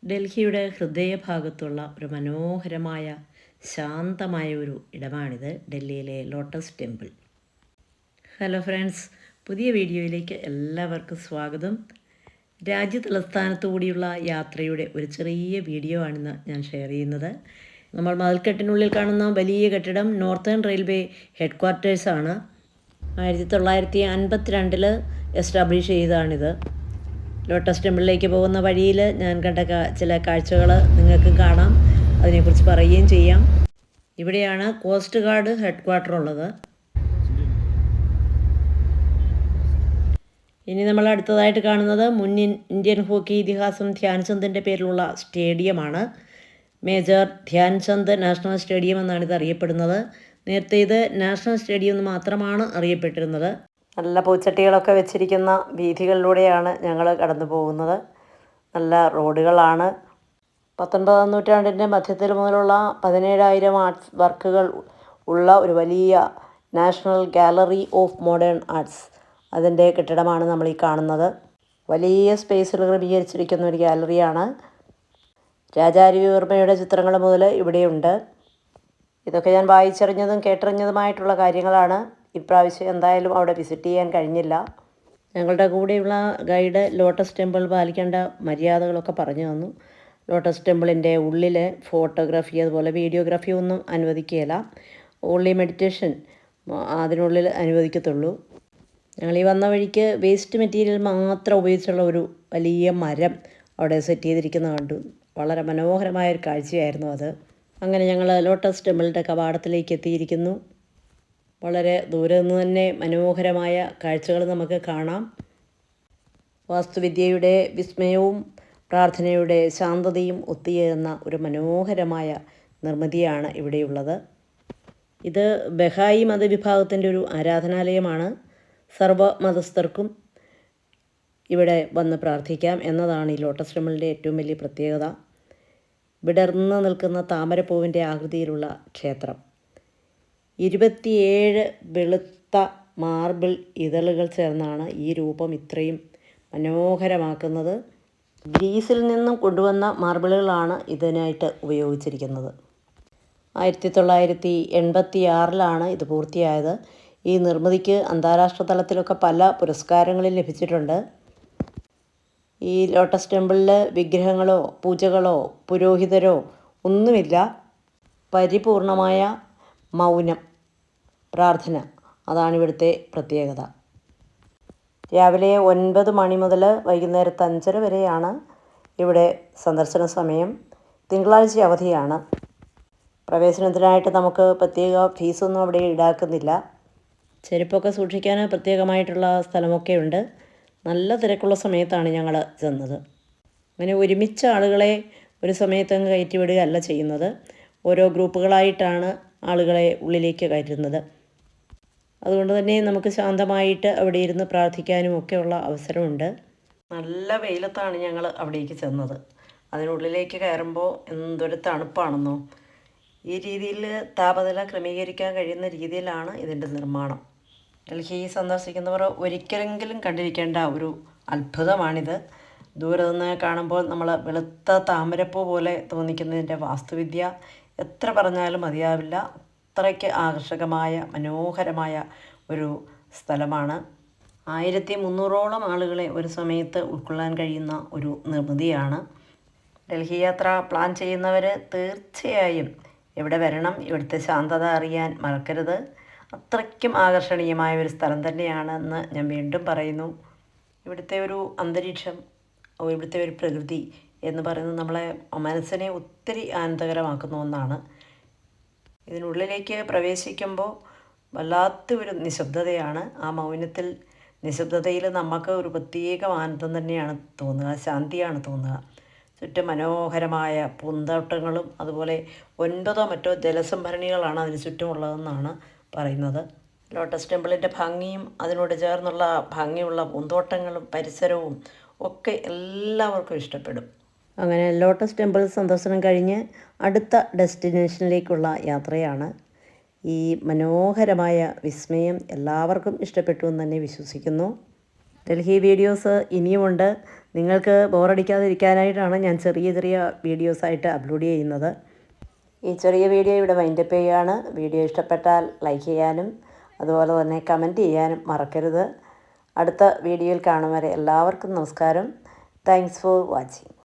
ഡൽഹിയുടെ ഹൃദയഭാഗത്തുള്ള ഒരു മനോഹരമായ ശാന്തമായ ഒരു ഇടമാണിത്, ഡൽഹിയിലെ ലോട്ടസ് ടെമ്പിൾ. ഹലോ ഫ്രണ്ട്സ്, പുതിയ വീഡിയോയിലേക്ക് എല്ലാവർക്കും സ്വാഗതം. രാജ്യതലസ്ഥാനത്തു കൂടിയുള്ള യാത്രയുടെ ഒരു ചെറിയ വീഡിയോ ആണിന്ന് ഞാൻ ഷെയർ ചെയ്യുന്നത്. നമ്മൾ മതിൽക്കെട്ടിനുള്ളിൽ കാണുന്ന വലിയ കെട്ടിടം നോർത്തേൺ റെയിൽവേ ഹെഡ് ക്വാർട്ടേഴ്സാണ്. 1952 എസ്റ്റാബ്ലിഷ് ചെയ്തതാണിത്. ലോട്ടസ് ടെമ്പിളിലേക്ക് പോകുന്ന വഴിയിൽ ഞാൻ കണ്ട ചില കാഴ്ചകൾ നിങ്ങൾക്ക് കാണാം, അതിനെക്കുറിച്ച് പറയുകയും ചെയ്യാം. ഇവിടെയാണ് കോസ്റ്റ് ഗാർഡ് ഹെഡ് ക്വാർട്ടർ ഉള്ളത്. ഇനി നമ്മൾ അടുത്തതായിട്ട് കാണുന്നത് മുൻ ഇന്ത്യൻ ഹോക്കി ഇതിഹാസം ധ്യാൻചന്ദിൻ്റെ പേരിലുള്ള സ്റ്റേഡിയമാണ്. മേജർ ധ്യാൻചന്ദ് നാഷണൽ സ്റ്റേഡിയം എന്നാണ് ഇത് അറിയപ്പെടുന്നത്. നേരത്തെ ഇത് നാഷണൽ സ്റ്റേഡിയം എന്ന് മാത്രമാണ് അറിയപ്പെട്ടിരുന്നത്. നല്ല പൂച്ചട്ടികളൊക്കെ വെച്ചിരിക്കുന്ന വീഥികളിലൂടെയാണ് ഞങ്ങൾ കടന്നു പോകുന്നത്. നല്ല റോഡുകളാണ്. 19-ാം നൂറ്റാണ്ടിൻ്റെ മധ്യത്തിൽ മുതലുള്ള 17,000 ആർട്സ് വർക്കുകൾ ഉള്ള ഒരു വലിയ national gallery of modern arts, അതിൻ്റെ കെട്ടിടമാണ് നമ്മൾ ഈ കാണുന്നത്. വലിയ സ്പേസിൽ ക്രമീകരിച്ചിരിക്കുന്ന ഒരു ഗാലറിയാണ്. രാജാരവിവർമ്മയുടെ ചിത്രങ്ങൾ മുതൽ ഇവിടെയുണ്ട്. ഇതൊക്കെ ഞാൻ വായിച്ചറിഞ്ഞതും കേട്ടറിഞ്ഞതുമായിട്ടുള്ള കാര്യങ്ങളാണ്. ഇപ്രാവശ്യം എന്തായാലും അവിടെ വിസിറ്റ് ചെയ്യാൻ കഴിഞ്ഞില്ല. ഞങ്ങളുടെ കൂടെയുള്ള ഗൈഡ് ലോട്ടസ് ടെമ്പിൾ പാലിക്കേണ്ട മര്യാദകളൊക്കെ പറഞ്ഞു തന്നു. ലോട്ടസ് ടെമ്പിളിൻ്റെ ഉള്ളിൽ ഫോട്ടോഗ്രാഫി അതുപോലെ വീഡിയോഗ്രാഫി ഒന്നും അനുവദിക്കുകയില്ല. ഓൺലി മെഡിറ്റേഷൻ അതിനുള്ളിൽ അനുവദിക്കത്തുള്ളൂ. ഞങ്ങൾ ഈ വന്ന വഴിക്ക് വേസ്റ്റ് മെറ്റീരിയൽ മാത്രം ഉപയോഗിച്ചുള്ള ഒരു വലിയ മരം അവിടെ സെറ്റ് ചെയ്തിരിക്കുന്നത് കണ്ടു. വളരെ മനോഹരമായൊരു കാഴ്ചയായിരുന്നു അത്. അങ്ങനെ ഞങ്ങൾ ലോട്ടസ് ടെമ്പിളിൻ്റെ കവാടത്തിലേക്ക് എത്തിയിരിക്കുന്നു. വളരെ ദൂരെ നിന്ന് തന്നെ മനോഹരമായ കാഴ്ചകൾ നമുക്ക് കാണാം. വാസ്തുവിദ്യയുടെ വിസ്മയവും പ്രാർത്ഥനയുടെ ശാന്തതയും ഒത്തുചേരുന്ന ഒരു മനോഹരമായ നിർമ്മിതിയാണ് ഇവിടെയുള്ളത്. ഇത് ബഹായി മതവിഭാഗത്തിൻ്റെ ഒരു ആരാധനാലയമാണ്. സർവ്വമതസ്ഥർക്കും ഇവിടെ വന്ന് പ്രാർത്ഥിക്കാം എന്നതാണ് ഈ ലോട്ടസ് ടെമ്പിളിൻ്റെ ഏറ്റവും വലിയ പ്രത്യേകത. വിടർന്ന് നിൽക്കുന്ന താമരപ്പൂവിൻ്റെ ആകൃതിയിലുള്ള ക്ഷേത്രം. 27 വെളുത്ത മാർബിൾ ഇതളുകൾ ചേർന്നാണ് ഈ രൂപം ഇത്രയും മനോഹരമാക്കുന്നത്. ഗ്രീസിൽ നിന്നും കൊണ്ടുവന്ന മാർബിളുകളാണ് ഇതിനായിട്ട് ഉപയോഗിച്ചിരിക്കുന്നത്. 1986 ഇത് പൂർത്തിയായത്. ഈ നിർമ്മിതിക്ക് അന്താരാഷ്ട്ര തലത്തിലൊക്കെ പല പുരസ്കാരങ്ങളും ലഭിച്ചിട്ടുണ്ട്. ഈ ലോട്ടസ് ടെമ്പിളിൽ വിഗ്രഹങ്ങളോ പൂജകളോ പുരോഹിതരോ ഒന്നുമില്ല. പരിപൂർണമായ മൗനം, പ്രാർത്ഥന, അതാണ് ഇവിടുത്തെ പ്രത്യേകത. രാവിലെ 9 മണി മുതൽ വൈകുന്നേരത്ത് 5:30 വരെയാണ് ഇവിടെ സന്ദർശന സമയം. തിങ്കളാഴ്ച അവധിയാണ്. പ്രവേശനത്തിനായിട്ട് നമുക്ക് പ്രത്യേക ഫീസൊന്നും അവിടെ ഈടാക്കുന്നില്ല. ചെരുപ്പൊക്കെ സൂക്ഷിക്കാൻ പ്രത്യേകമായിട്ടുള്ള സ്ഥലമൊക്കെ ഉണ്ട്. നല്ല തിരക്കുള്ള സമയത്താണ് ഞങ്ങൾ ചെന്നത്. അങ്ങനെ ഒരുമിച്ച് ആളുകളെ ഒരു സമയത്തങ്ങ് കയറ്റിവിടുകയല്ല ചെയ്യുന്നത്. ഓരോ ഗ്രൂപ്പുകളായിട്ടാണ് ആളുകളെ ഉള്ളിലേക്ക് കയറ്റുന്നത്. അതുകൊണ്ട് തന്നെ നമുക്ക് ശാന്തമായിട്ട് അവിടെ ഇരുന്ന് പ്രാർത്ഥിക്കാനും ഒക്കെയുള്ള അവസരമുണ്ട്. നല്ല വെയിലത്താണ് ഞങ്ങൾ അവിടേക്ക് ചെന്നത്. അതിനുള്ളിലേക്ക് കയറുമ്പോൾ എന്തൊരു തണുപ്പാണെന്നോ. ഈ രീതിയിൽ താപനില ക്രമീകരിക്കാൻ കഴിയുന്ന രീതിയിലാണ് ഇതിൻ്റെ നിർമ്മാണം. ഡൽഹി സന്ദർശിക്കുന്നവർ ഒരിക്കലെങ്കിലും കണ്ടിരിക്കേണ്ട ഒരു അത്ഭുതമാണിത്. ദൂരെ നിന്ന് കാണുമ്പോൾ നമ്മൾ വെളുത്ത താമരപ്പൂ പോലെ തോന്നിക്കുന്നതിൻ്റെ വാസ്തുവിദ്യ എത്ര പറഞ്ഞാലും മതിയാവില്ല. അത്രയ്ക്ക് ആകർഷകമായ മനോഹരമായ ഒരു സ്ഥലമാണ്. 1300ഓളം ആളുകളെ ഒരു സമയത്ത് ഉൾക്കൊള്ളാൻ കഴിയുന്ന ഒരു നിർമ്മിതിയാണ്. ഡൽഹി യാത്ര പ്ലാൻ ചെയ്യുന്നവർ തീർച്ചയായും ഇവിടെ വരണം. ഇവിടുത്തെ ശാന്തത അറിയാൻ മറക്കരുത്. അത്രയ്ക്കും ആകർഷണീയമായ ഒരു സ്ഥലം തന്നെയാണെന്ന് ഞാൻ വീണ്ടും പറയുന്നു. ഇവിടുത്തെ ഒരു അന്തരീക്ഷം, ഇവിടുത്തെ ഒരു പ്രകൃതി എന്ന് പറയുന്നത് നമ്മളെ മനസ്സിനെ ഒത്തിരി ആനന്ദകരമാക്കുന്ന ഒന്നാണ്. ഇതിനുള്ളിലേക്ക് പ്രവേശിക്കുമ്പോൾ വല്ലാത്ത ഒരു നിശബ്ദതയാണ്. ആ മൗനത്തിൽ, നിശബ്ദതയിൽ നമുക്ക് ഒരു പ്രത്യേക ആനന്ദം തന്നെയാണ് തോന്നുക, ശാന്തിയാണ് തോന്നുക. ചുറ്റും മനോഹരമായ പൂന്തോട്ടങ്ങളും അതുപോലെ 9 മറ്റോ ജലസംഭരണികളാണ് അതിന് ചുറ്റുമുള്ളതെന്നാണ് പറയുന്നത്. ലോട്ടസ് ടെമ്പിളിൻ്റെ ഭംഗിയും അതിനോട് ചേർന്നുള്ള ഭംഗിയുള്ള പൂന്തോട്ടങ്ങളും പരിസരവും ഒക്കെ എല്ലാവർക്കും ഇഷ്ടപ്പെടും. അങ്ങനെ ലോട്ടസ് ടെമ്പിൾ സന്ദർശനം കഴിഞ്ഞ് അടുത്ത ഡെസ്റ്റിനേഷനിലേക്കുള്ള യാത്രയാണ്. ഈ മനോഹരമായ വിസ്മയം എല്ലാവർക്കും ഇഷ്ടപ്പെട്ടു എന്ന് തന്നെ വിശ്വസിക്കുന്നു. ഡൽഹി വീഡിയോസ് ഇനിയുമുണ്ട്. നിങ്ങൾക്ക് ബോറടിക്കാതിരിക്കാനായിട്ടാണ് ഞാൻ ചെറിയ ചെറിയ വീഡിയോസായിട്ട് അപ്ലോഡ് ചെയ്യുന്നത്. ഈ ചെറിയ വീഡിയോ ഇവിടെ വൈൻഡപ്പ് ചെയ്യുകയാണ്. വീഡിയോ ഇഷ്ടപ്പെട്ടാൽ ലൈക്ക് ചെയ്യാനും അതുപോലെ തന്നെ കമൻറ്റ് ചെയ്യാനും മറക്കരുത്. അടുത്ത വീഡിയോയിൽ കാണും വരെ എല്ലാവർക്കും നമസ്കാരം. Thanks for watching.